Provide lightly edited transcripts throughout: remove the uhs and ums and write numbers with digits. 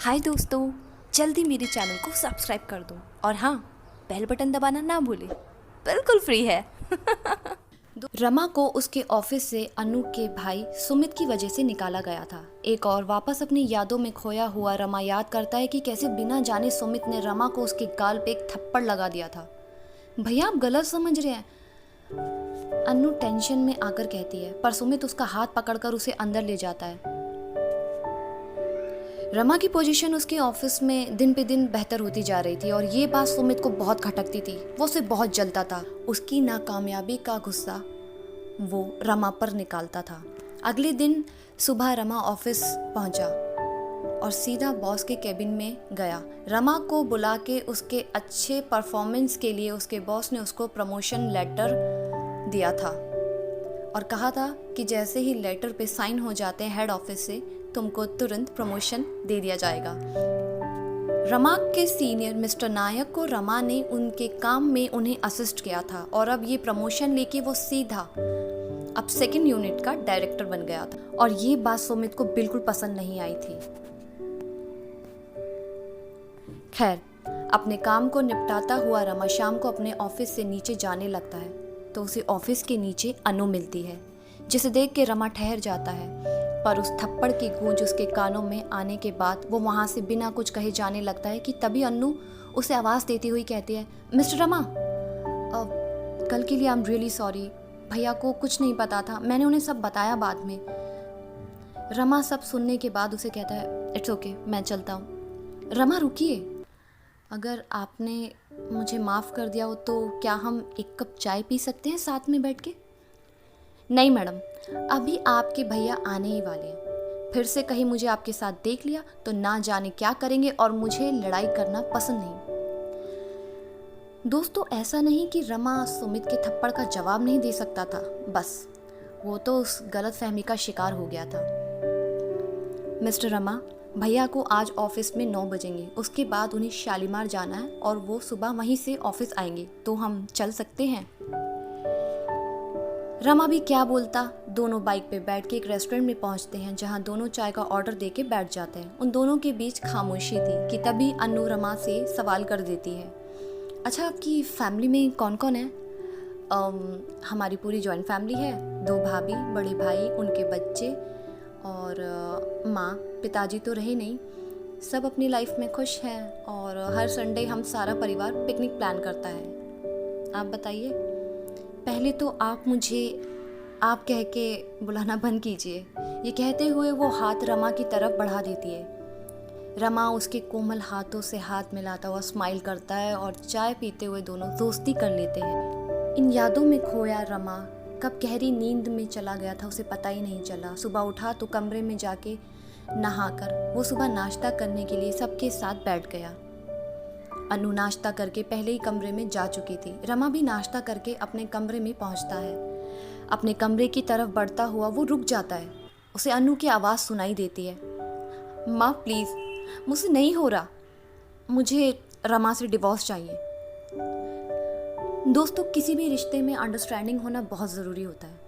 हाय दोस्तों, जल्दी मेरे चैनल को सब्सक्राइब कर दो और हाँ, बेल बटन दबाना ना भूले, बिल्कुल फ्री है। रमा को उसके ऑफिस से अनु के भाई सुमित की वजह से निकाला गया था। एक और वापस अपनी यादों में खोया हुआ रमा याद करता है कि कैसे बिना जाने सुमित ने रमा को उसके गाल पे एक थप्पड़ लगा दिया था। भैया आप गलत समझ रहे हैं, अनु टेंशन में आकर कहती है, पर सुमित उसका हाथ पकड़कर उसे अंदर ले जाता है। रमा की पोजीशन उसके ऑफिस में दिन पे दिन बेहतर होती जा रही थी और ये बात सुमित को बहुत खटकती थी। वो उसे बहुत जलता था। उसकी नाकामयाबी का गुस्सा वो रमा पर निकालता था। अगले दिन सुबह रमा ऑफिस पहुंचा और सीधा बॉस के केबिन में गया। रमा को बुला के उसके अच्छे परफॉर्मेंस के लिए उसके बॉस ने उसको प्रमोशन लेटर दिया था और कहा था कि जैसे ही लेटर पे साइन हो जाते हैं हेड ऑफिस से, तुमको तुरंत प्रमोशन दे दिया जाएगा। रमा के सीनियर मिस्टर नायक को रमा ने उनके काम में उन्हें असिस्ट किया था और अब ये प्रमोशन लेके वो सीधा अब सेकंड यूनिट का डायरेक्टर बन गया था और ये बात सुमित को बिल्कुल पसंद नहीं आई थी। खैर, अपने काम को निपटाता हुआ रमा शाम को अपने ऑफिस से नीचे जाने लगता है तो उसे ऑफिस के नीचे अनु मिलती है, जिसे देख के रमा ठहर जाता है। पर उस थप्पड़ की गूंज उसके कानों में आने के बाद वो वहाँ से बिना कुछ कहे जाने लगता है कि तभी अनु उसे आवाज़ देती हुई कहती है, मिस्टर रमा, कल के लिए आई एम रियली सॉरी। भैया को कुछ नहीं पता था, मैंने उन्हें सब बताया बाद में। रमा सब सुनने के बाद उसे कहता है, इट्स ओके, मैं चलता हूँ। रमा रुकिए, अगर आपने मुझे माफ़ कर दिया हो तो क्या हम एक कप चाय पी सकते हैं साथ में बैठ के? नहीं मैडम, अभी आपके भैया आने ही वाले हैं। फिर से कहीं मुझे आपके साथ देख लिया तो ना जाने क्या करेंगे और मुझे लड़ाई करना पसंद नहीं। दोस्तों, ऐसा नहीं कि रमा सुमित के थप्पड़ का जवाब नहीं दे सकता था, बस वो तो उस गलतफहमी का शिकार हो गया था। मिस्टर रमा, भैया को आज ऑफिस में 9 बजेंगे, उसके बाद उन्हें शालीमार जाना है और वो सुबह वहीं से ऑफिस आएंगे, तो हम चल सकते हैं। रमा भी क्या बोलता, दोनों बाइक पे बैठ के एक रेस्टोरेंट में पहुंचते हैं जहां दोनों चाय का ऑर्डर देके बैठ जाते हैं। उन दोनों के बीच खामोशी थी कि तभी अनु रमा से सवाल कर देती है, अच्छा आपकी फैमिली में कौन कौन है? हमारी पूरी जॉइंट फैमिली है, 2 भाभी, बड़े भाई, उनके बच्चे और माँ। पिताजी तो रहे नहीं, सब अपनी लाइफ में खुश हैं और हर संडे हम सारा परिवार पिकनिक प्लान करता है। आप बताइए। पहले तो आप मुझे आप कह के बुलाना बंद कीजिए। ये कहते हुए वो हाथ रमा की तरफ बढ़ा देती है। रमा उसके कोमल हाथों से हाथ मिलाता हुआ स्माइल करता है और चाय पीते हुए दोनों दोस्ती कर लेते हैं। इन यादों में खोया रमा कब गहरी नींद में चला गया था उसे पता ही नहीं चला। सुबह उठा तो कमरे में जाके नहाकर वो सुबह नाश्ता करने के लिए सबके साथ बैठ गया। अनु नाश्ता करके पहले ही कमरे में जा चुकी थी। रमा भी नाश्ता करके अपने कमरे में पहुंचता है। अपने कमरे की तरफ बढ़ता हुआ वो रुक जाता है। उसे अनु की आवाज़ सुनाई देती है, माँ प्लीज़, मुझसे नहीं हो रहा, मुझे रमा से डिवोर्स चाहिए। दोस्तों, किसी भी रिश्ते में अंडरस्टैंडिंग होना बहुत ज़रूरी होता है।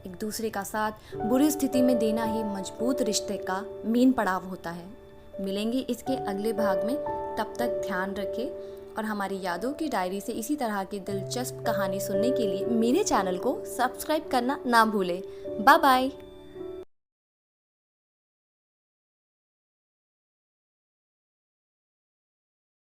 एक दूसरे का साथ बुरी स्थिति में देना ही मजबूत रिश्ते का मेन पड़ाव होता है। मिलेंगे इसके अगले भाग में, तब तक ध्यान रखें और हमारी यादों की डायरी से इसी तरह की दिलचस्प कहानी सुनने के लिए मेरे चैनल को सब्सक्राइब करना ना भूलें। Bye bye.